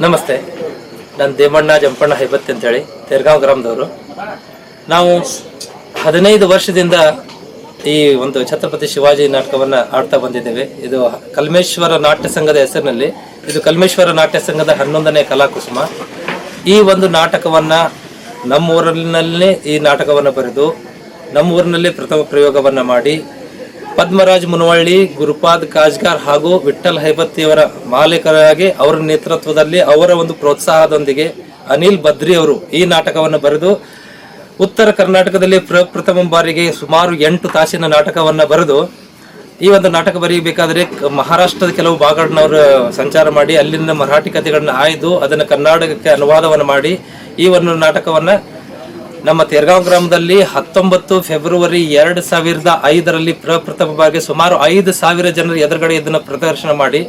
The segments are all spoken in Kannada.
ನಮಸ್ತೆ, ನಾನು ದೇಮಣ್ಣ ಜಂಪಣ್ಣ ಹೈಬತ್ತಿ ಅಂತೇಳಿ ತೇರ್ಗಾಂವ್ ಗ್ರಾಮದವರು. ನಾವು 15 ವರ್ಷದಿಂದ ಈ ಒಂದು ಛತ್ರಪತಿ ಶಿವಾಜಿ ನಾಟಕವನ್ನು ಆಡ್ತಾ ಬಂದಿದ್ದೇವೆ. ಇದು ಕಲ್ಮೇಶ್ವರ ನಾಟ್ಯ ಸಂಘದ ಹೆಸರಿನಲ್ಲಿ, ಇದು ಕಲ್ಮೇಶ್ವರ ನಾಟ್ಯ ಸಂಘದ 11ನೇ ಕಲಾಕುಸುಮ. ಈ ಒಂದು ನಾಟಕವನ್ನು ನಮ್ಮೂರಿನಲ್ಲೇ ಈ ನಾಟಕವನ್ನು ಬರೆದು ನಮ್ಮೂರಿನಲ್ಲಿ ಪ್ರಥಮ ಪ್ರಯೋಗವನ್ನು ಮಾಡಿ ಪದ್ಮರಾಜ್ ಮುನವಳ್ಳಿ, ಗುರುಪಾದ್ ಕಾಜ್ಗಾರ್ ಹಾಗೂ ವಿಠ್ಠಲ್ ಹೈಬತ್ತಿಯವರ ಮಾಲೀಕರಾಗಿ ಅವರ ನೇತೃತ್ವದಲ್ಲಿ ಅವರ ಒಂದು ಪ್ರೋತ್ಸಾಹದೊಂದಿಗೆ ಅನಿಲ್ ಬದ್ರಿ ಅವರು ಈ ನಾಟಕವನ್ನು ಬರೆದು ಉತ್ತರ ಕರ್ನಾಟಕದಲ್ಲಿ ಪ್ರಥಮ ಬಾರಿಗೆ ಸುಮಾರು 8 ತಾಸಿನ ನಾಟಕವನ್ನು ಬರೆದು ಈ ಒಂದು ನಾಟಕ ಬರೆಯಬೇಕಾದ್ರೆ ಮಹಾರಾಷ್ಟ್ರದ ಕೆಲವು ಭಾಗಗಳನ್ನವರು ಸಂಚಾರ ಮಾಡಿ ಅಲ್ಲಿಂದ ಮರಾಠಿ ಕಥೆಗಳನ್ನ ಆಯ್ದು ಅದನ್ನು ಕನ್ನಡಕ್ಕೆ ಅನುವಾದವನ್ನು ಮಾಡಿ ಈ ಒಂದು ನಾಟಕವನ್ನು ನಮ್ಮ ತೇರ್ಗಾಂವ್ ಗ್ರಾಮದಲ್ಲಿ 19 ಫೆಬ್ರವರಿ 2005ರಲ್ಲಿ ಪ್ರಥಮ ಬಾರಿಗೆ ಸುಮಾರು 5,000 ಜನರ ಎದುರುಗಡೆ ಇದನ್ನು ಪ್ರದರ್ಶನ ಮಾಡಿ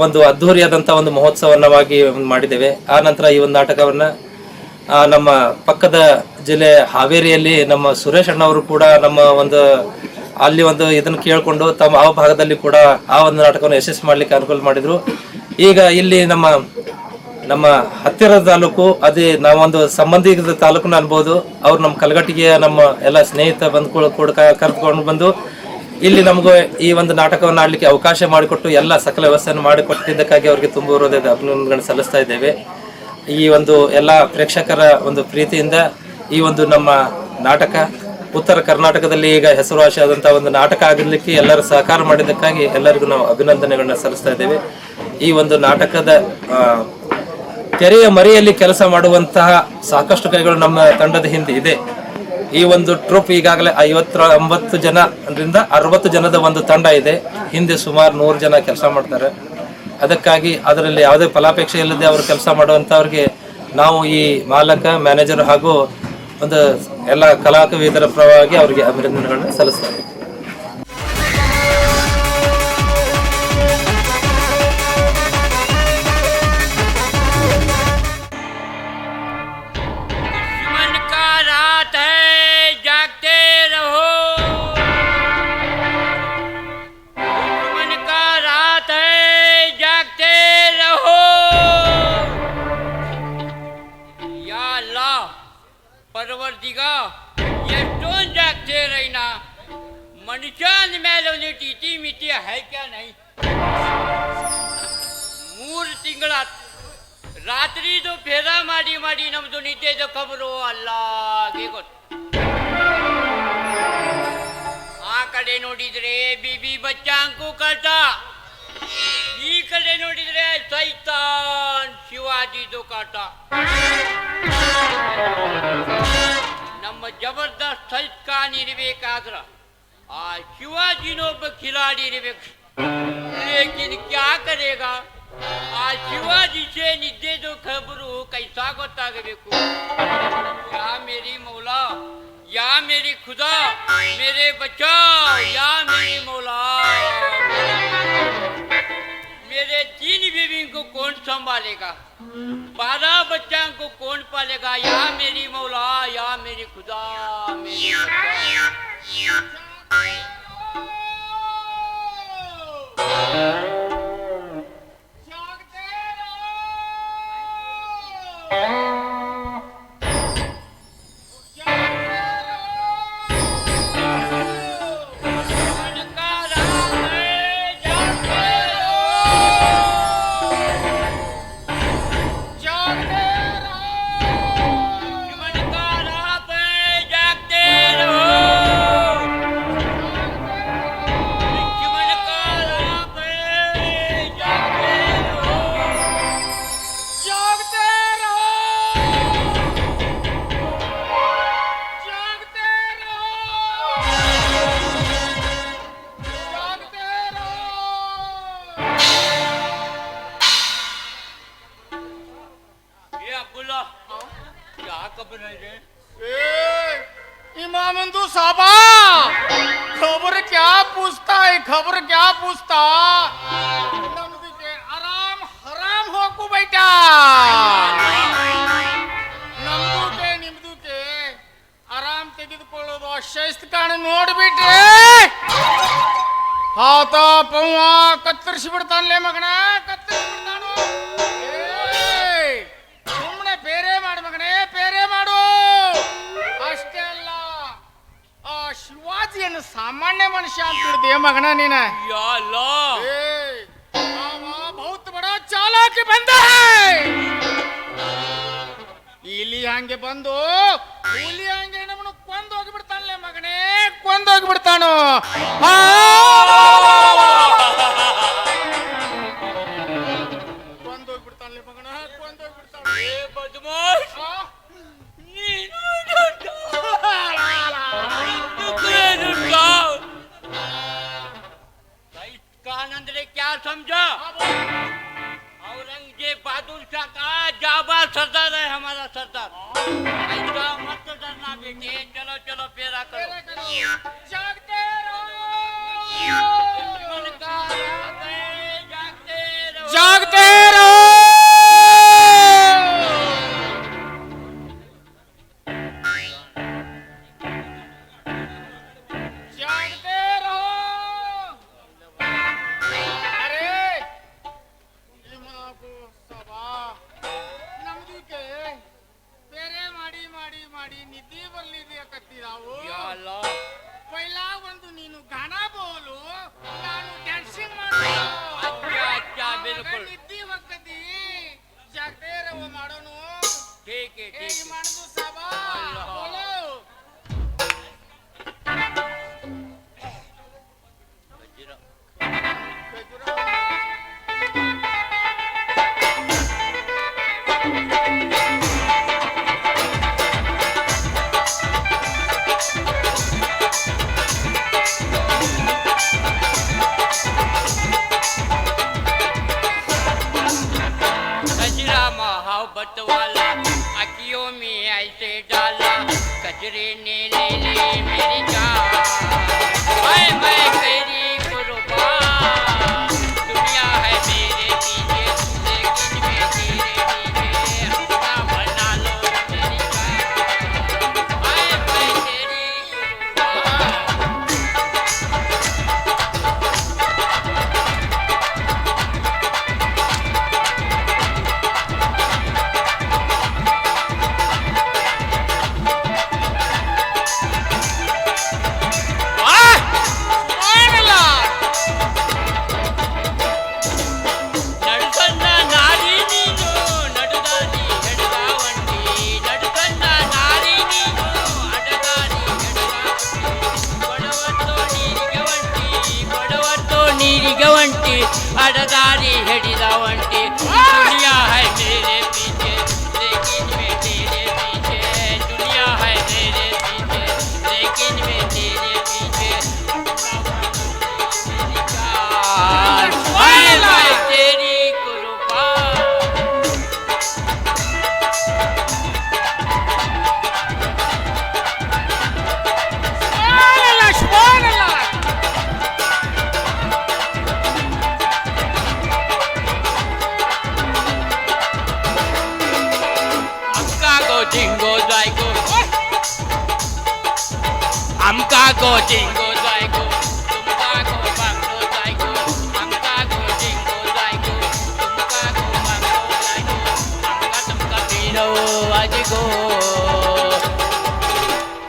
ಒಂದು ಅದ್ಧೂರಿಯಾದಂಥ ಒಂದು ಮಹೋತ್ಸವವಾಗಿ ಮಾಡಿದ್ದೇವೆ. ಆ ನಂತರ ಈ ಒಂದು ನಾಟಕವನ್ನು ನಮ್ಮ ಪಕ್ಕದ ಜಿಲ್ಲೆ ಹಾವೇರಿಯಲ್ಲಿ ನಮ್ಮ ಸುರೇಶ್ ಅಣ್ಣವರು ಕೂಡ ನಮ್ಮ ಒಂದು ಅಲ್ಲಿ ಒಂದು ಇದನ್ನು ಕೇಳಿಕೊಂಡು ತಮ್ಮ ಆ ಭಾಗದಲ್ಲಿ ಕೂಡ ಆ ಒಂದು ನಾಟಕವನ್ನು ಯಶಸ್ವಿ ಮಾಡಲಿಕ್ಕೆ ಅನುಕೂಲ ಮಾಡಿದರು. ಈಗ ಇಲ್ಲಿ ನಮ್ಮ ಹತ್ತಿರದ ತಾಲೂಕು, ಅದೇ ನಾವೊಂದು ಸಂಬಂಧಿಕರ ತಾಲೂಕನ್ನ ಅನ್ಬೋದು, ಅವ್ರು ನಮ್ಮ ಕಲಗಟ್ಟಿಗೆಯ ನಮ್ಮ ಎಲ್ಲ ಸ್ನೇಹಿತ ಬಂಧುಗಳು ಕೂಡ ಕರೆದುಕೊಂಡು ಬಂದು ಇಲ್ಲಿ ನಮಗೂ ಈ ಒಂದು ನಾಟಕವನ್ನು ಆಡಲಿಕ್ಕೆ ಅವಕಾಶ ಮಾಡಿಕೊಟ್ಟು ಎಲ್ಲ ಸಕಲ ವ್ಯವಸ್ಥೆಯನ್ನು ಮಾಡಿಕೊಟ್ಟಿದ್ದಕ್ಕಾಗಿ ಅವರಿಗೆ ತುಂಬ ಹೃದಯದ ಅಭಿನಂದನೆಗಳನ್ನು ಸಲ್ಲಿಸ್ತಾ ಇದ್ದೇವೆ. ಈ ಒಂದು ಎಲ್ಲ ಪ್ರೇಕ್ಷಕರ ಒಂದು ಪ್ರೀತಿಯಿಂದ ಈ ಒಂದು ನಮ್ಮ ನಾಟಕ ಉತ್ತರ ಕರ್ನಾಟಕದಲ್ಲಿ ಈಗ ಹೆಸರುವಾಸಿಯಾದಂಥ ಒಂದು ನಾಟಕ ಆಗಲಿಕ್ಕೆ ಎಲ್ಲರ ಸಹಕಾರ ಮಾಡಿದ್ದಕ್ಕಾಗಿ ಎಲ್ಲರಿಗೂ ನಾವು ಅಭಿನಂದನೆಗಳನ್ನ ಸಲ್ಲಿಸ್ತಾ ಇದ್ದೇವೆ. ಈ ಒಂದು ನಾಟಕದ ತೆರೆಯ ಮರೆಯಲ್ಲಿ ಕೆಲಸ ಮಾಡುವಂತಹ ಸಾಕಷ್ಟು ಕೈಗಳು ನಮ್ಮ ತಂಡದ ಹಿಂದೆ ಇದೆ. ಈ ಒಂದು ಟ್ರೂಪ್ ಈಗಾಗಲೇ 59 ಜನರಿಂದ 60 ಜನದ ಒಂದು ತಂಡ ಇದೆ. ಹಿಂದೆ ಸುಮಾರು 100 ಜನ ಕೆಲಸ ಮಾಡ್ತಾರೆ. ಅದಕ್ಕಾಗಿ ಅದರಲ್ಲಿ ಯಾವುದೇ ಫಲಾಪೇಕ್ಷೆ ಇಲ್ಲದೆ ಅವರು ಕೆಲಸ ಮಾಡುವಂಥವ್ರಿಗೆ ನಾವು ಈ ಮಾಲಕ, ಮ್ಯಾನೇಜರ್ ಹಾಗೂ ಒಂದು ಎಲ್ಲ ಕಲಾವಿದರ ಪರವಾಗಿ ಅವರಿಗೆ ಅಭಿನಂದನೆಗಳನ್ನು ಸಲ್ಲಿಸ್ತಾರೆ. परवरदिगा ಎಷ್ಟೊಂದು ಜಾಗ್ತೇ ರೈನಾ ಮನುಷ್ಯ ಮೇಲೆ ಒಂದು ಇತಿ ಮಿತಿ ಹೈ ಕ್ಯಾ ನೈ 3 ತಿಂಗಳ ರಾತ್ರಿದು ಫೇರ ಮಾಡಿ ಮಾಡಿ ನಮ್ದು ನಿದ್ದೆದ ಖಬರು ಅಲ್ಲಾಗೆ ಗೊತ್ತು. ಆ ಕಡೆ ನೋಡಿದ್ರೆ ಬಿಬಿ ಬಚ್ಚಾಂಕು ಕಟ, ಈ ಕಡೆ ನೋಡಿದ್ರೆ ಸೈತಾನ್ ಶಿವಾಜಿದು ಕಾಟ. ನಮ್ಮ ಜಬರ್ದಸ್ತ್ ಸೈತ್ ಖಾನ್ ಇರಬೇಕಾದ್ರ ಆ ಶಿವಾಜಿನೊಬ್ಬ ಖಿಲಾಡಿ ಇರಬೇಕು. ಲೇಕಿನ್ ಕ್ಯಾ ಕರೇಗಾ, ಆ ಶಿವಾಜಿ ಸೇ ನಿದ್ದೆದು ಖಬರು ಕೈಸಾ ಗೊತ್ತಾಗಬೇಕು. ಯಾ ಮೇರಿ ಮೌಲಾ, ಯಾ ಮೇರಿ ಖುದಾ, ಮೇರೆ ಬಚ್ಚಾ, ಯಾ ಮೇರಿ ಮೌಲಾ. मेरे 3 बीवी को कौन संभालेगा, 12 बच्चों को कौन पालेगा. या मेरी मौला, या मेरी खुदा, मेरी इमामंदू साहबा, खबर क्या पूछता है, खबर क्या पूछता. आराम हराम होकू बैठा. ನಿಮ್ದುಕೆ ಆರಾಮ್ ತೆಗೆದುಕೊಳ್ಳೋದು ಅಶಸ್ತ್ ಕಾಣ ನೋಡ್ಬಿಟ್ರೆ ಆತ ಪವ್ವ ಕತ್ತರಿಸಿ ಬಿಡ್ತಾನಲೇ ಮಗನ, ಕತ್ತರಿಸಿ ಬಿಡ್ತಾನು. मगना नीना या अल्लाह बहुत बड़ा चालाकी बंद है ಇಲ್ಲಿ ಹಂಗೆ ಬಂದು ಹುಲಿ ಹಂಗೆ ನಮ್ಮನ್ನು ಕೊಂದು ಹೋಗಿಬಿಡ್ತಾನೆ ಮಗನೇ ಕೊಂದು ಹೋಗಿಬಿಡ್ತಾನು ಕೊಂದು ಹೋಗಿಬಿಡ್ತಾನೆ ಮಗನ ಕೊಂದು ಹೋಗಿಬಿಡ್ತಾನೆ ಏ ಬದಮಾಶ್ ನೀನು ದುಡ್ಡ कान अंदर क्या समझा औरंगजेब बहादुर शाह का जाबा सरदार है हमारा सरदार ऐसा मत डरना बेटे चलो चलो फेरा करो जागते रहो मन का रात है, जागते रहो जागते रहो जागते रहो अरे ನಿಮಗೂ ಸಭಾ ನಮ್ದಕ್ಕೆ ಬೇರೆ ಮಾಡಿ ಮಾಡಿ ಮಾಡಿ ನಿದ್ದೆ ಬರ್ಲಿದೆಯಕತ್ತೀರಾವು या अल्लाह ಪೈಲಾ ಒಂದು ನೀನು ಗಾನ ಬೋಲು ನಾನು ಡ್ಯಾನ್ಸಿಂಗ್ ಮಾಡ್ತೀನಿ अच्छा अच्छा बिल्कुल ನಿದ್ದೆ ಹೋಗ್ತದಿ ಜಾಗತೆ ರವ ಮಾಡೋನು ठीक है ಹೇಗೆ ठीक है ಮಾಡುದು ಸಭಾ ಅಲ್ಲಾಹ್. ಬೋಲು बजीरा कजरा मोहब्बत वाला अखियों में ऐसे डाला कजरे ने ले ली मेरी जान मैं तेरी कुर्बान दुनिया है मेरे पीछे लेकिन मैं तेरे पीछे अपना बना लो मेरी जान मैं तेरी कुर्बान ನಡುಕನ್ನ ನಾರಿ ನೀನು ನಡುದಾರಿ ಹೆಡಗಾವಂಟಿ ನಡುಕನ್ನ ನಾರಿ ನೀನು ಅಡಗಾರಿ ಬಡವತ್ತೋ ನೀರಿಗೆ ಒಂಟಿ ಅಡದಾರಿ ಹೆಡಿದ ಒಂಟಿ दुनिया है मेरे पीछे लेकिन मैं तेरे पीछे दुनिया है मेरे पीछे लेकिन मैं तेरे पीछे मैं तेरी कुर्बान हमका गो जिंगो जाएगो तुमका गो बांगो जाएगो हमका गो जिंगो जाएगो तुमका गो बांगो जाएगो हमका तुमका पीरो आज गो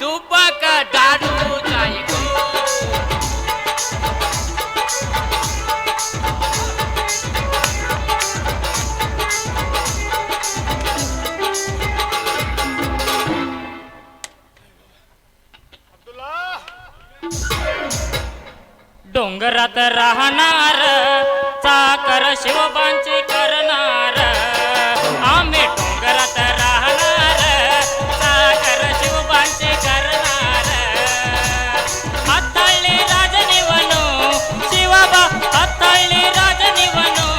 तुपा का दारू जाएगो डोंगरात राहणार चाकर शिवबांची करणार आम्ही डोंगरात राहणार चाकर शिवबांची करणार हाताळली राजनिवनो शिवबा हाताळली राजनिवनो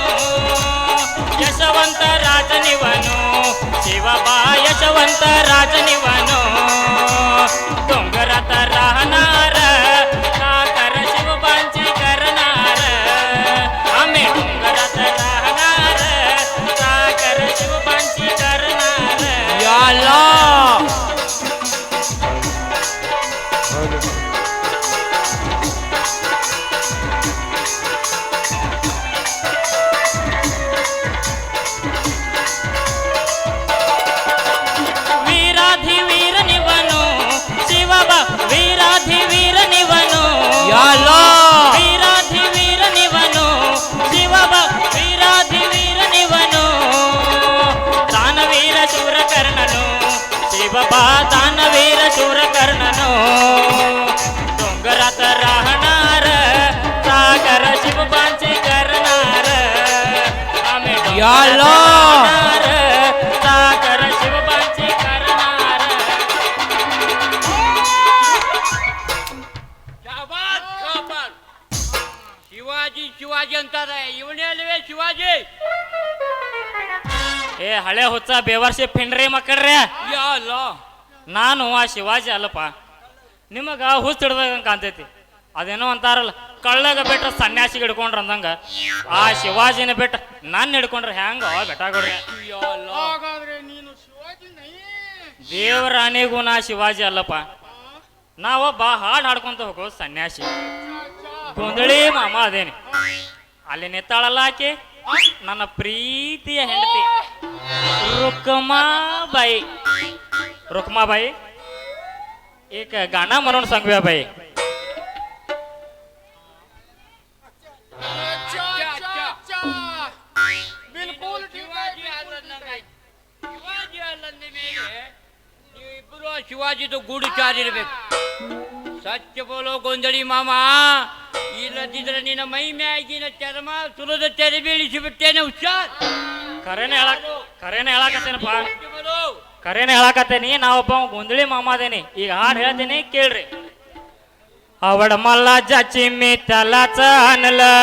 यशवंत राजनिवनो शिवबा यशवंत राजनिवनो डोंगरात राहणार चाकर शिवबांची करणार आम्ही डोंगरात राहणार चाकर शिवबांची करणार या अल्लाह वीराधी वीर निवनो शिवबा वीराधी वीर निवनो या अल्लाह वीर ಯಾಲ ಸಾಕರ ಶಿವಬಾಂಚಿ ಕರನಾರ ಶಾಬಾಸ್, ಶಾಬಾಸ್. ಶಿವಾಜಿ ಶಿವಾಜಿ ಅಂತಾರೆ, ಇವನೇ ಅಲ್ವೇ ಶಿವಾಜಿ? ಏ ಹಳೆ ಹುಚ್ಚ ಬೇವರ್ಸಿ ಪಿಂಡ್ರಿ ಮಕ್ಕಳ್ರೆ, ಯಾಲ ನಾನು ಆ ಶಿವಾಜಿ ಅಲ್ಲಪ್ಪ. ನಿಮಗ ಹುಚ್ಚ ಹಿಡ್ದಾಗ ಕಾಣ್ತೈತಿ. ಅದೇನೋ ಅಂತಾರಲ್ಲ, ಕಳ್ಳಗ ಬಿಟ್ರೆ ಸನ್ಯಾಸಿಗೆ ಹಿಡ್ಕೊಂಡ್ರ ಅಂದಂಗ ಆ ಶಿವಾಜಿನ ಬಿಟ್ಟ ನನ್ನ ಹಿಡ್ಕೊಂಡ್ರೆ ಹೆಂಗ ಬೆಟ್ಟಾಗೋಡ್ರಿ. ಯಾಲ ಹಾಗಾದ್ರೆ ನೀನು ಶಿವಾಜಿ ನೈ? ದೇವರ ಆನೆಗೂ ನಾ ಶಿವಾಜಿ ಅಲ್ಲಪ್ಪ. ನಾವೊಬ್ಬ ಹಾಡು ಹಾಡ್ಕೊಂತ ಹೋಗೋ ಸನ್ಯಾಸಿ. ಗೊಂದಳಿ ಮಾಮ ಅದೇನಿ. ಅಲ್ಲಿ ನಿತ್ತಾಳಲ್ಲ ಆಕೆ ನನ್ನ ಪ್ರೀತಿಯ ಹೆಂಡತಿ रुकमाबाई. रुकमाबाई एक गाणं म्हणून सांगूया बाई. बिलकुल ಶಿವಾಜಿ ಅಲ್ಲಂದ ಮೇಲೆ ನೀವಿಬ್ಬರು ಶಿವಾಜಿದು ಗೂಢಚಾರಿರ್ಬೇಕು. ಸತ್ಯ ಬೋಲೋ ಗೊಂದಳಿ ಮಾಮ, ಇಲ್ಲದಿದ್ರೆ ನಿನ್ನ ಮೈ ಮ್ಯಾಗಿನ ಚರ್ಮ ಸುರದ ತೆರೆ ಬೀಳಿಸಿಬಿಟ್ಟೇನೆ. ಹುಷಾರ್. ಕರೇನೆ ಹೇಳಾಕತ್ತೇನಪ್ಪ, ಸತ್ಯ ಬೋಲೋ. ಕರೇನೆ ಹೇಳಾಕತ್ತೇನಿ. ನಾವೊಬ್ಬ ಗೊಂದಳಿ ಮಾಮ ಅದೇನಿ. ಈಗ ಹಾಡು ಹೇಳ್ತೇನೆ ಕೇಳ್ರಿ. आवड मला ज्याची मी त्यालाच आणलं,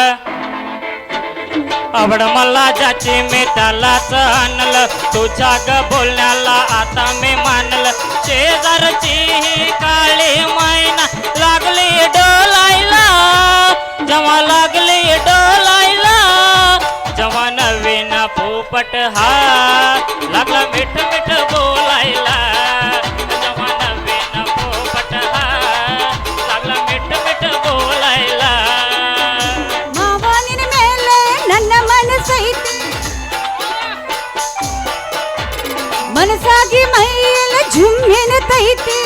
आवड मला ज्याची मी त्यालाच आणलं, तुझ्या ग बोलण्याला आता मी मानलं. शेजारची ही काळी मैना लागली डोलायला, जेव्हा लागली डोलायला, जेव्हा नवीन पोपट हा लागला मिठ मिठ बोलायला, जेव्हा नवीन पोपट हा लागला मिठ मिठ बोलायला. ಮಾವನಿನ ಮೇಲೆ ನನ್ನ ಮನಸ್ಸೈತಿ, ಮನಸ್ಸಾಗಿ ಮೈಯೆಲ್ಲ ಜುಮ್ಮೆನತೈತಿ.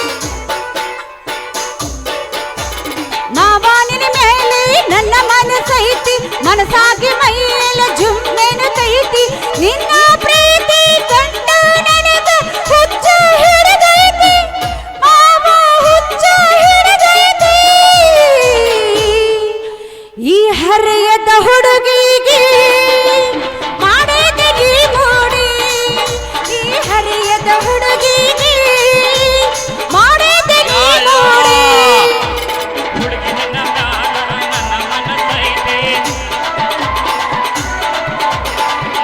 ಮಾವನಿನ ಮೇಲೆ ನನ್ನ ಮನಸ್ಸೈತಿ, ಮನಸ್ಸಾಗಿ ಮೈಯೆಲ್ಲ ಜುಮ್ಮೆನತೈತಿ. ನಿನ್ನ ಪ್ರೀತಿ ಕಂಡು ನನಗ ಹುಚ್ಚ ಹಿಡಿದೈತಿ, ಮಾವ ಹುಚ್ಚ ಹಿಡಿದೈತಿ. ಈ ಹರೆಯದ ಹುಡುಗಿಗೆ ಮಾಡಿದಗಿ ಮೂಡಿ, ಈ ಹರೆಯದ ಹುಡುಗಿಗೆ ಮಾಡಿದಗಿ ಮೂಡಿ. ಹುಡುಗಿ ನಿನ್ನ ಮ್ಯಾಲ ನನ್ನ ಮನಸ್ಸೈತಿ,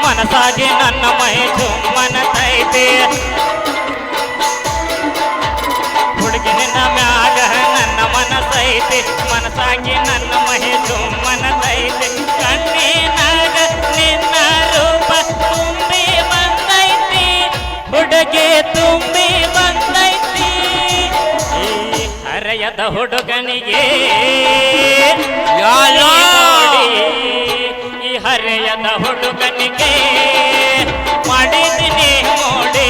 ಮನಸ್ಸಾಗಿ ನನ್ನ ಮೈ ಜುಮ್ಮನತೈತಿ. ಹುಡುಗಿ ನಿನ್ನ ಮ್ಯಾಗ ನನ್ನ ಮನಸ್ಸೈತಿ, ಮನಸ್ಸಾಗಿ ನನ್ನ ಮೈ ಜುಮ್ಮನತೈತಿ. ಕಣ್ಣಿನಾಗ ನಿನ್ನ ರೂಪ ತುಂಬಿ ಬಂದೈತಿ, ಹುಡುಗಿ ತುಂಬಿ ಬಂದೈತಿ. ಈ ಹರೆಯದ ಹುಡುಗನಿಗೆ ಯಾಲೋ. ನೋಡಿ, ಈ ಹರೆಯದ ಹುಡುಗನಿಗೆ ಮಾಡಿದ್ದೀನಿ ಮೋಡಿ.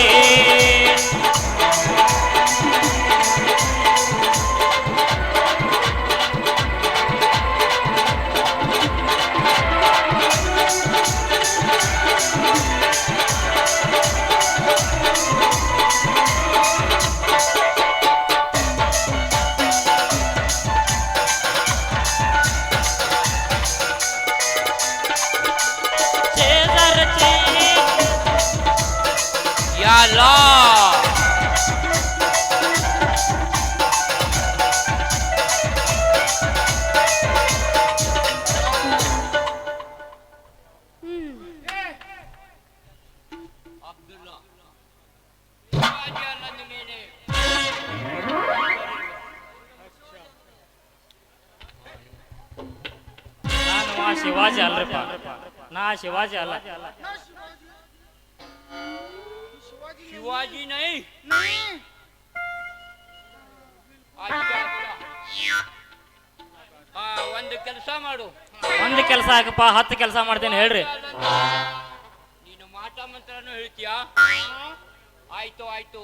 शेजारची ಯಾಲ ಅಬ್ದುಲ್ಲಾ ಶಿವಾಜಿ ಅಲ್ಲಂದ ಮೇಲೆ ನಾನು ಆ ಶಿವಾಜಿ ಅಲ್ರಿಪ್ಪ, ನಾ ಶಿವಾಜಿ ಅಲ್ಲ. ಶಿವಾಜಿ ನೈ. ನೈ. ಅಚ್ಚಾ, ಅಚ್ಚಾ. ಒಂದು ಕೆಲಸ ಮಾಡು, ಒಂದು ಕೆಲಸ ಹಾಕಪ್ಪ, 10 ಕೆಲಸ ಮಾಡ್ತೇನೆ ಹೇಳ್ರಿ. ನೀನು ಮಾಟ ಮಂತ್ರನು ಹೇಳ್ತೀಯಾ? ಆಯ್ತು ಆಯ್ತು.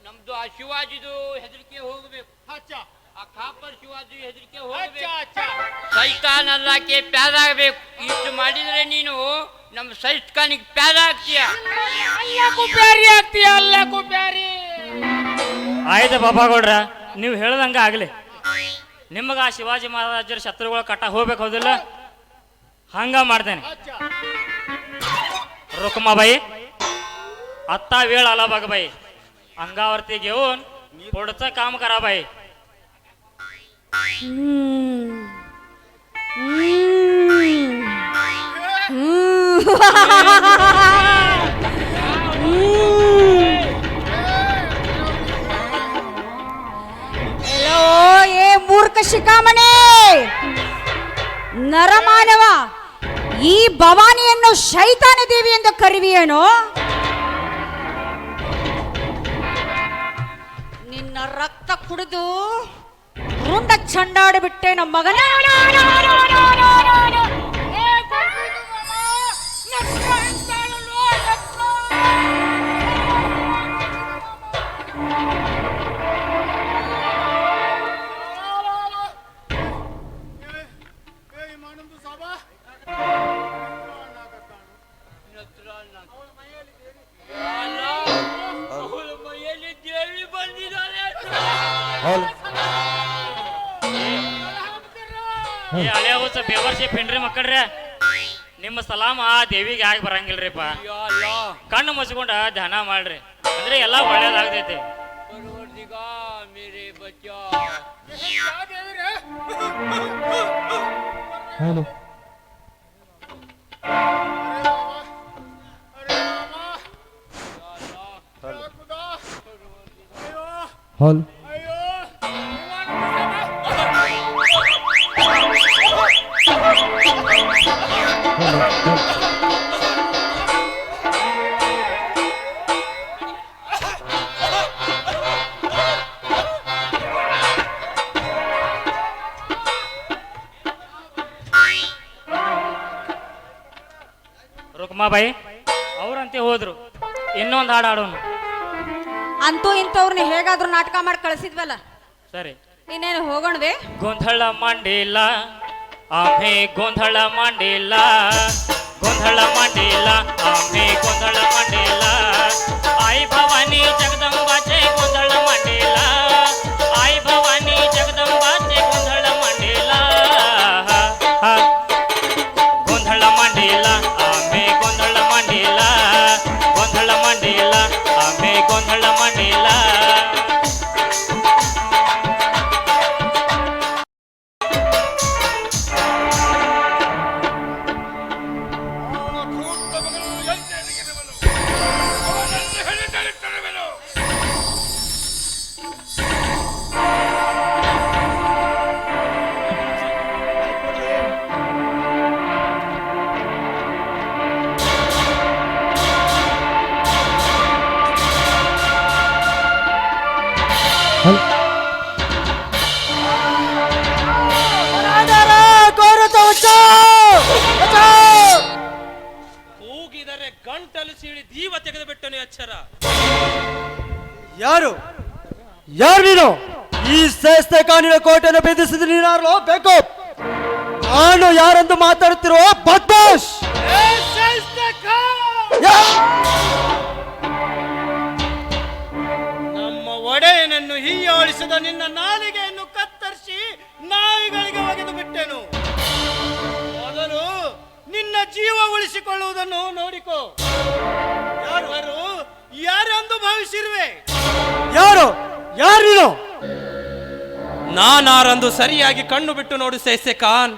ನಮ್ದು ಆ ಶಿವಾಜಿದು ಹೆದರಿಕೆ ಹೋಗ್ಬೇಕು. ಅಚ್ಚ ಆ ಕಾಪರ್ ಶಿವಾಜಿ ಹೆದರಿಕೆ ಅಚ್ಚ ಹೋಗ್ಬೇಕು. ಅಚ್ಚ. ಸೈತಾನ್ ಅಲ್ಲಾಕೆ ಪ್ಯಾದಾಗಬೇಕು. ಇಷ್ಟು ಮಾಡಿದ್ರೆ ನೀನು ನಮ್ಮ ಸೈತಾನಿಗೆ ಪ್ಯಾದ ಆಗ್ತೀಯ. ಅಲ್ಲಕ್ಕೂ ಬ್ಯಾರಿ ಆಗ್ತೀಯ, ಅಲ್ಲಕ್ಕೂ ಬ್ಯಾರಿ. ಆಯ್ತು ಬಾಬಾಗೌಡ್ರ, ನೀವು ಹೇಳ್ದಂಗ ಆಗ್ಲಿ. ನಿಮಗ ಆ ಶಿವಾಜಿ ಮಹಾರಾಜರ ಶತ್ರುಗಳ ಕಟ್ಟ ಹೋಗ್ಬೇಕು ಹೌದಿಲ್ಲ? ಹಂಗ ಮಾಡ್ತೇನೆ. ಅಚ್ಚ रुक्माबाई आत्ता वेळ आला बघ बाई अंगावरती घेऊन पुढचं काम करा बाई ಏ ಮೂರ್ಖ ಶಿಖಾಮಣಿ ನರಮಾನವ ಈ ಭವಾನಿಯನ್ನು ಶೈತಾನ ದೇವಿ ಎಂದು ಕರಿವಿಯೇನೋ ನಿನ್ನ ರಕ್ತ ಕುಡಿದು ರುಂಡ ಚಂಡಾಡಿ ಬಿಟ್ಟೆ ನಮ್ಮ ಮಗನ ಹಳೆಯವಸ ಬೇವರ್ಸಿ ಪಿಂಡ್ರಿ ಮಕ್ಕಳ್ರೆ ನಿಮ್ಮ ಸಲಾಮ ದೇವಿಗೆ ಆಗಿ ಬರಂಗಿಲ್ರಿಪ್ಪ ಕಣ್ಣು ಮುಚ್ಕೊಂಡ ಧ್ಯಾನ ಮಾಡ್ರಿ ಅಂದ್ರೆ ಎಲ್ಲಾ ಒಳ್ಳೇದಾಗ್ತೈತಿ हॉल ರುಕ್ಮಾಬಾಯಿ ಅವ್ರಂತೆ ಹೋದ್ರು ಇನ್ನೊಂದು ಹಾಡು ಆಡೋನು ಅಂತೂ ಇಂಥವ್ರನ್ನ ಹೇಗಾದ್ರೂ ನಾಟಕ ಮಾಡಿ ಕಳಿಸಿದ್ವಲ್ಲ ಸರಿ ಇನ್ನೇನು ಹೋಗೋಣವೇ ಗೋಂಧಳ ಮಂಡಿಲ್ಲ ಆಮೆ ಗೋಂಧಳ ಮಂಡಿಲ್ಲ ಗೋಂಧಳ ಮಂಡಿಲ್ಲ ಆಮೆ ಗೋಂಧಳ ಮಂಡಿಲ್ಲ आई भवानी जगदंबाचे गोंधळ मंडिला आई भवानी जगदंबाचे गोंधळ मंडिला गोंधळ मंडिला आम्ही गोंधळ मंडिला गोंधळ मंडिला आम्ही गोंधळ मंडिला ಕೂಗಿದರೆ ಗಂಟಲು ಸೀಳಿ ದೀವ ತೆಗೆದು ಬಿಟ್ಟನು ಎಚ್ಚರ ಯಾರು ಯಾರು ನೀನು ಈ ಶ್ರೇಷ್ಠ ಕಾನೂನಿನ ಕೋಟೆಯನ್ನು ಭೇದಿಸಿದ ನೀನಾರಲೋ ಬೇಕು ನಾನು ಯಾರೆಂದು ಮಾತಾಡುತ್ತಿರೋ ಬದ್ಮಾಶ್ ನಮ್ಮ ಒಡೆಯನನ್ನು ಹೀಯಾಳಿಸಿದ ನಿನ್ನ ನಾಲಿಗೆಯನ್ನು ಕತ್ತರಿಸಿ ನಾಯಿಗಳಿಗೆ ಒಗೆದು ಬಿಟ್ಟೆನು ಮೊದಲು ನಿನ್ನ ಜೀವ ಉಳಿಸಿಕೊಳ್ಳುವುದನ್ನು ನೋಡಿಕೋ ಯಾರು ಯಾರೆಂದು ಭಾವಿಸಿರುವೆ ಯಾರು ಯಾರು ನೀನು ನಾನಾರಂದು ಸರಿಯಾಗಿ ಕಣ್ಣು ಬಿಟ್ಟು ನೋಡು ಸೇಸೆ ಖಾನ್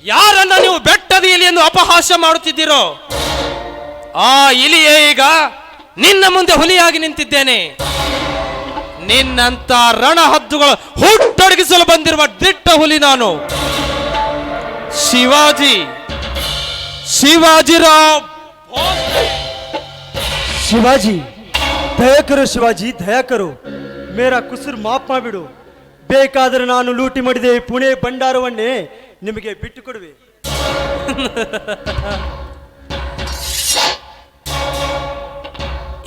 ಯಾರನ್ನ ನೀವು ಬೆಟ್ಟದ ಇಲಿಯನ್ನು ಅಪಹಾಸ್ಯ ಮಾಡುತ್ತಿದ್ದೀರೋ ಆ ಇಲಿಯೇ ಈಗ ನಿನ್ನ ಮುಂದೆ ಹುಲಿಯಾಗಿ ನಿಂತಿದ್ದೇನೆ ನಿನ್ನಂತ ರಣಹದ್ದುಗಳು ಹುಟ್ಟೊಡಗಿಸಲು ಬಂದಿರುವ ದಿಟ್ಟ ಹುಲಿ ನಾನು ಶಿವಾಜಿರಾವ್ ಶಿವಾಜಿ ದಯ ಕರು ಶಿವಾಜಿ ದಯ ಕರು ಮೇರಾ ಕುಸುರು ಮಾಫ್ ಮಾಡಿಬಿಡು ಬೇಕಾದರೆ ನಾನು ಲೂಟಿ ಮಾಡಿದೆ ಈ ಪುಣೆ ಭಂಡಾರವನ್ನೇ ನಿಮಗೆ ಬಿಟ್ಟು ಕೊಡುವೆ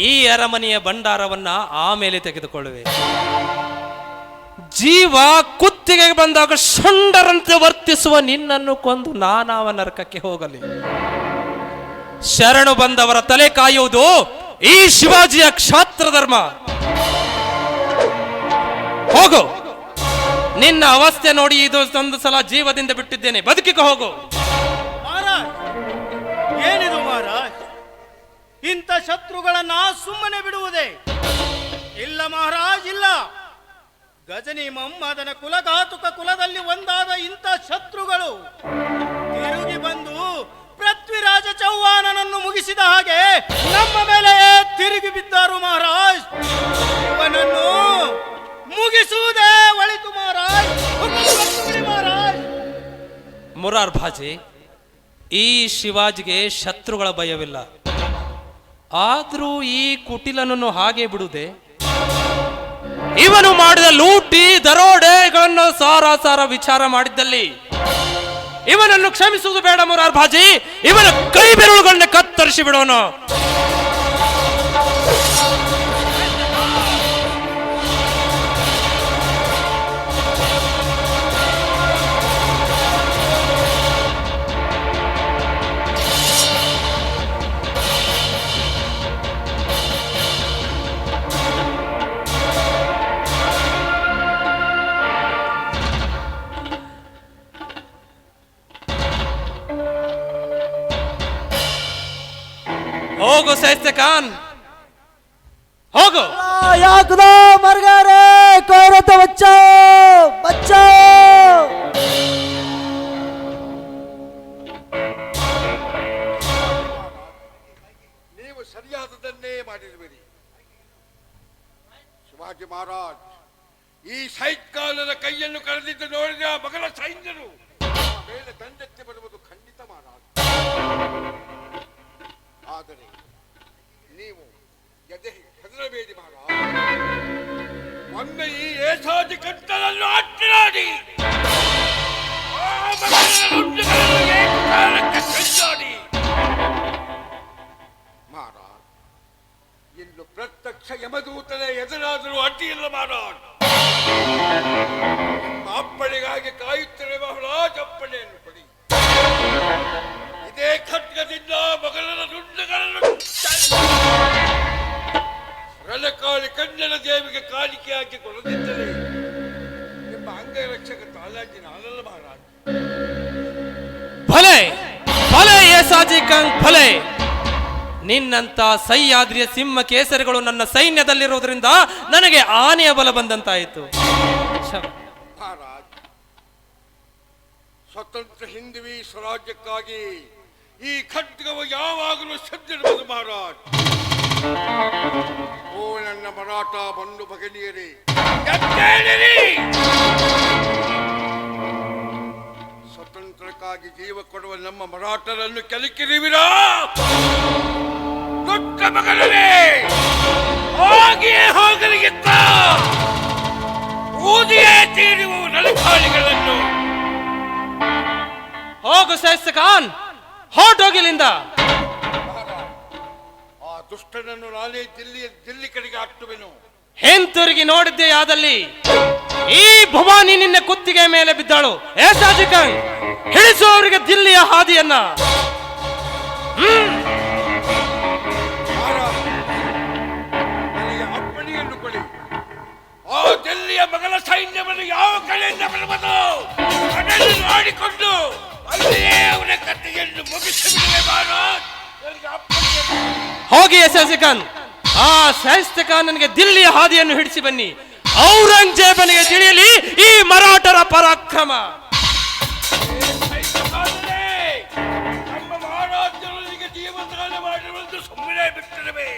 ಈ ಅರಮನೆಯ ಭಂಡಾರವನ್ನ ಆಮೇಲೆ ತೆಗೆದುಕೊಳ್ಳುವೆ ಜೀವ ಕುತ್ತಿಗೆ ಬಂದಾಗ ಷಂಡರಂತೆ ವರ್ತಿಸುವ ನಿನ್ನನ್ನು ಕೊಂದು ನಾನಾವ ನರಕಕ್ಕೆ ಹೋಗಲಿ ಶರಣು ಬಂದವರ ತಲೆ ಕಾಯುವುದು ಈ ಶಿವಾಜಿಯ ಕ್ಷಾತ್ರ ಧರ್ಮ ಹೋಗು ನಿನ್ನ ಅವಸ್ಥೆ ನೋಡಿ ಇದು ಒಂದು ಸಲ ಜೀವದಿಂದ ಬಿಟ್ಟಿದ್ದೇನೆ ಬದುಕಿಗೆ ಹೋಗು ಮಹಾರಾಜ್ ಏನಿದು ಮಹಾರಾಜ್ ಇಂಥ ಶತ್ರುಗಳನ್ನ ಸುಮ್ಮನೆ ಬಿಡುವುದೇ? ಇಲ್ಲ ಮಹಾರಾಜ್, ಇಲ್ಲ. ಗಜನಿ ಮೊಹಮ್ಮದನ ಕುಲಘಾತುಕ ಕುಲದಲ್ಲಿ ಒಂದಾದ ಇಂಥ ಶತ್ರುಗಳು ತಿರುಗಿ ಬಂದು ಪೃಥ್ವಿರಾಜ ಚೌಹಾನನನ್ನು ಮುಗಿಸಿದ ಹಾಗೆ ನಮ್ಮ ಮೇಲೆ ತಿರುಗಿ ಬಿದ್ದರು ಮಹಾರಾಜ್. ಇವನನ್ನು ಮುಗಿಸುವುದೇ ಒಳಿತು ಮಹಾರಾಜ್. ಮಹಾರಾಜ್, ಮುರಾರ್ ಭಾಜಿ, ಈ ಶಿವಾಜಿಗೆ ಶತ್ರುಗಳ ಭಯವಿಲ್ಲ. ಆದ್ರೂ ಈ ಕುಟಿಲನನ್ನು ಹಾಗೆ ಬಿಡುವುದೇ? ಇವನು ಮಾಡಿದ ಲೂಟಿ ದರೋಡೆಗಳನ್ನು ಸಾರ ವಿಚಾರ ಮಾಡಿದ್ದಲ್ಲಿ ಇವನನ್ನು ಕ್ಷಮಿಸುವುದು ಬೇಡ ಮುರಾರ್ ಭಾಜಿ. ಇವನ ಕೈ ಬೆರಳುಗಳನ್ನ ಕತ್ತರಿಸಿ ಬಿಡೋನು. ಹೋಗು ಸೈಸ್ತೆ ಖಾನ್, ಹೋಗು. ಯಾಕದೋ ಮರ್ಗಾರೆ ಕೋರತ ಬಚ್ಚೋ ಬಚ್ಚೋ. ನೀವು ಸರಿಯಾದದನ್ನೇ ಮಾಡಿರುವಿರಿ ಶಿವಾಜಿ ಮಹಾರಾಜ್. ಈ ಸೈತ್ಕಾಲದ ಕೈಯನ್ನು ಕರೆದಿದ್ದು ನೋಡಿದ ಮಗಳ ಸೈನ್ಯರು ಮೇಲೆ ದಂಡೆತ್ತಿ ಬರುವುದು ಖಂಡಿತ ಮಹಾರಾಜ್. ಆದರೆ ನೀವು ಎದೆ ಹೆದರಬೇಡಿ ಮಹಾರಾಜ್. ಒಮ್ಮೆ ಈ ಏಸಾದಿ ಕಟ್ಟಲನ್ನು ಅಟ್ಟನಾಡಿ ಮಹಾರಾಜ್. ಇನ್ನು ಪ್ರತ್ಯಕ್ಷ ಯಮದೂತನೇ ಎದುರಾದರೂ ಅಡ್ಡಿಯಿಲ್ಲ ಮಹಾರಾಜ್. ಅಪ್ಪಣೆಗಾಗಿ ಕಾಯುತ್ತೇನೆ ಮಹಾರಾಜ್. ಅಪ್ಪಣೆಯನ್ನು ಕೊಡಿ. ಇದೇ ಖಡ್ಗದಿಂದ ಮಗಳನ ದುಂಡಗಳನ್ನು ರಣಕಾಳಿ ಕನ್ನಡ ದೇವಿಗೆ ಕಾಣಿಕೆಯಾಗಿ ಕೊಡದಿದ್ದರೆ ನಿಮ್ಮ ಅಂಗರಕ್ಷಕ ತಾಲಾಜಿ ನಾನಲ್ಲ ಮಹಾರಾಜ್. ಭಲೆ ಭಲೆ ಏಸಾಜಿ ಖಾನ್ ಭಲೆ. ನಿನ್ನಂತ ಸಹ್ಯಾದ್ರಿಯ ಸಿಂಹ ಕೇಸರಿಗಳು ನನ್ನ ಸೈನ್ಯದಲ್ಲಿರುವುದರಿಂದ ನನಗೆ ಆನೆಯ ಬಲ ಬಂದಂತಾಯಿತು. ಮಹಾರಾಜ್, ಸ್ವತಂತ್ರ ಹಿಂದುವಿ ಸ್ವರಾಜ್ಯಕ್ಕಾಗಿ ಈ ಖಡ್ಗವು ಯಾವಾಗಲೂ ಸಜ್ಜಿರುವುದು ಮಹಾರಾಜ್. ಓ ನನ್ನ ಮರಾಠ ಬಂಧು ಭಗಿನಿಯರೇ, ಎದ್ದೇಳಿರಿ. ಸ್ವತಂತ್ರಕ್ಕಾಗಿ ಜೀವ ಕೊಡುವ ನಮ್ಮ ಮರಾಠರನ್ನು ಕೆಲಕಿರುವಿರಾ? ದೊಡ್ಡ ಮಗನೇ, ಹಾಗೆಯೇ ಹೋಗಲಿಗಿತ್ತ ಊದಿಯೇ ತೀರುವ ನಲಕಾಳಿಗಳನ್ನು. ಹೋಗು ಸೈಸ್ತೆ ಖಾನ್, ಹೊರಟೋಗಿಲಿಂದ. ಆ ದುಷ್ಟನನ್ನು ನಾನೇ ದಿಲ್ಲಿ ಕಡೆಗೆ ಹಾಕ್ತುವೆನು. ಹಿಂತಿರುಗಿ ನೋಡಿದ್ದೆ ಆದಲ್ಲಿ ಈ ಭವಾನಿ ನಿನ್ನ ಕುತ್ತಿಗೆ ಮೇಲೆ ಬಿದ್ದಾಳು. ಏಸಾಜಿ ಖಾನ್, ಹಿಡಿಸುವವರಿಗೆ ದಿಲ್ಲಿಯ ಹಾದಿಯನ್ನ. ನನಗೆ ಅಪ್ಪಣೆಯನ್ನು ಕೊಡಿ. ಆ ದಿಲ್ಲಿಯ ಮಗಳ ಸೈನ್ಯವನ್ನು ಯಾವ ಕಡೆಯಿಂದ ಬರುವುದು ಅದನ್ನು ನೋಡಿಕೊಂಡು ಅಲ್ಲಿಯೇ ಅವನ ಕಥೆಯನ್ನು ಮುಗಿಸಿಬಿಡುವೆ ಮಹಾರಾಜ್. ನನಗೆ ಅಪ್ಪಣೆಯನ್ನು ಹೋಗಿ ಏಸಾಜಿ ಖಾನ್, ಆ ಸೈಸ್ತೆ ಖಾನ್ ನನಗೆ ದಿಲ್ಲಿಯ ಹಾದಿಯನ್ನು ಹಿಡಿಸಿ ಬನ್ನಿ. ಔರಂಗಜೇಬನಿಗೆ ತಿಳಿಯಲಿ ಈ ಮರಾಠರ ಪರಾಕ್ರಮ. ನಮ್ಮ ಮಹಾರಾಜರಿಗೆ ಜೀವದಾನ ಮಾಡಿರುವುದು ಸುಮ್ಮನೆ ಬಿಟ್ಟಿರಬೇ.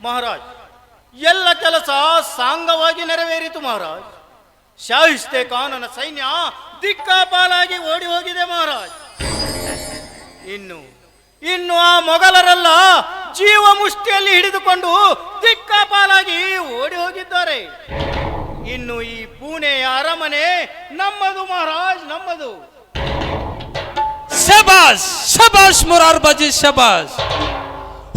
ಮಹಾರಾಜ್, ಎಲ್ಲ ಕೆಲಸ ಸಾಂಗವಾಗಿ ನೆರವೇರಿತು ಮಹಾರಾಜ್. ಶಾಹಿಸ್ತೆ ಖಾನನ ಸೈನ್ಯ ದಿಕ್ಕಾಪಾಲಾಗಿ ಓಡಿ ಹೋಗಿದೆ ಮಹಾರಾಜ್. ಇನ್ನು ಆ ಮೊಘಲರೆಲ್ಲ ಜೀವ ಮುಷ್ಟಿಯಲ್ಲಿ ಹಿಡಿದುಕೊಂಡು ದಿಕ್ಕಾಪಾಲಾಗಿ ಓಡಿ ಹೋಗಿದ್ದಾರೆ. ಇನ್ನು ಈ ಪುಣೆಯ ಅರಮನೆ ನಮ್ಮದು ಮಹಾರಾಜ್, ನಮ್ಮದು. ಶಬಾಷ್ ಶಬಾಷ್ ಮುರಾರ್ ಬಾಜಿ ಶಬಾಷ್.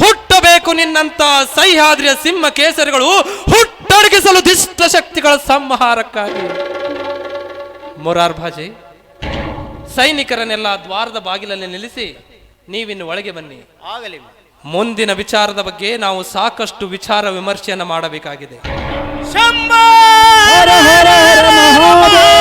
ಹುಟ್ಟಬೇಕು ನಿನ್ನಂತ ಸಹ್ಯಾದ್ರಿಯ ಸಿಂಹ ಕೇಸರಿಗಳು ಹುಟ್ಟಡಗಿಸಲು ದುಷ್ಟ ಶಕ್ತಿಗಳ ಸಂಹಾರಕ್ಕಾಗಿ. ಮುರಾರ್ ಭಾಜಿ, ಸೈನಿಕರನ್ನೆಲ್ಲ ದ್ವಾರದ ಬಾಗಿಲಲ್ಲಿ ನಿಲ್ಲಿಸಿ ನೀವಿನ್ನು ಒಳಗೆ ಬನ್ನಿ. ಆಗಲಿ. ಮುಂದಿನ ವಿಚಾರದ ಬಗ್ಗೆ ನಾವು ಸಾಕಷ್ಟು ವಿಚಾರ ವಿಮರ್ಶೆಯನ್ನು ಮಾಡಬೇಕಾಗಿದೆ. ಶಂಭೋ ಹರ ಹರ ಹರ ಮಹಾದೇವ